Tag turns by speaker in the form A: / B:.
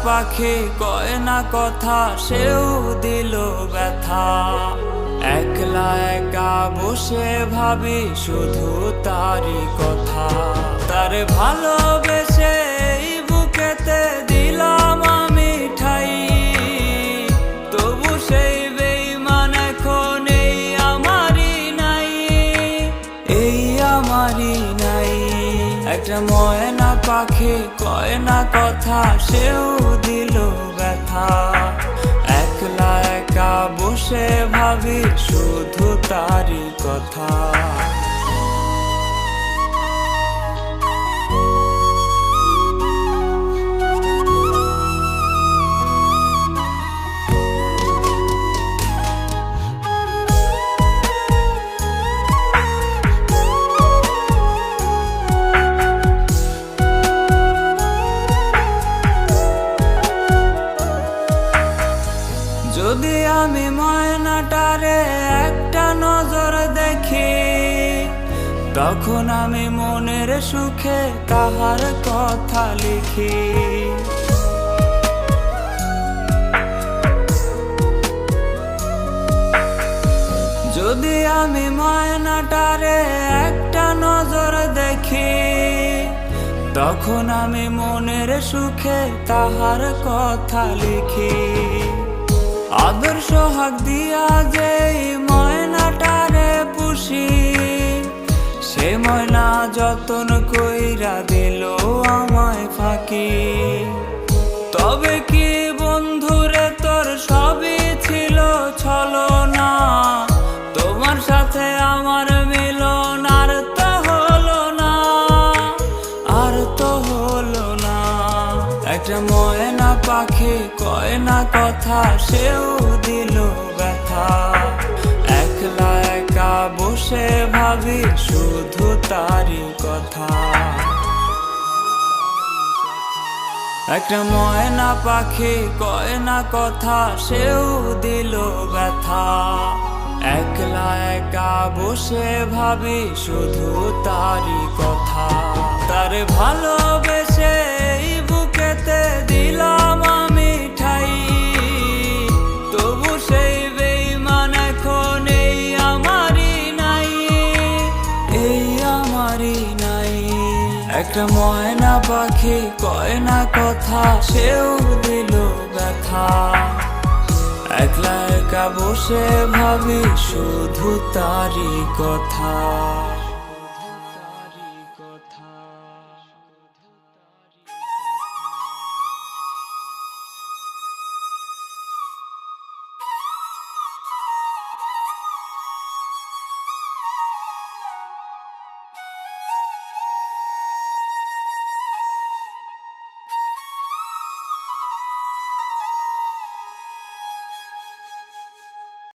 A: পাখি কয় না কথা, সেও দিল ব্যথা। একলা একা বসে ভাবি শুধু তারই কথা। তার ভালোবেসে এই বুকেতে দিলাম আমি ঠাই, তবু সেই বেঈমান এখন এই আমারই নাই, এই আমারই নাই। একটা ময়না পাখি কয় না কথা, সেও দিল ব্যথা। একলা একা বসে ভাবি শুধু তারই কথা। যদি আমি ময়নাটারে একটা নজর দেখি, তখন আমি মনের সুখে তাহার কথা লিখি। যদি আমি ময়নাটারে একটা নজর দেখি, তখন আমি মনের সুখে তাহার কথা লিখি। আদর সোহাগ দিয়া যে ময়নাটারে পুষি, সে ময়না যতন কইরা দিল আমায় ফাঁকি। তবে কি বন্ধুরে তোর সবই ছিল ছলনা, তোমার সাথে আমার মিলন আর তো হলো না, আর তো হলো না। একটা ময়না পাখি কয় না কথা, সেও দিল ব্যথা। একলা একা বসে ভাবি শুধু তারই কথা। একটা ময়না পাখি কয় না কথা, সেও দিল ব্যথা। একলা একা বসে ভাবি শুধু তারই কথা। তার ভালোবেসে এই বুকেতে দিলাম আমি ঠাই, তবু সেই বেঈমান এখন এই আমারই নাই, এই আমারই নাই। একটা ময়না পাখি কয় না কথা, সেও দিল ব্যথা। একলা একা বসে ভাবি শুধু তারই কথা।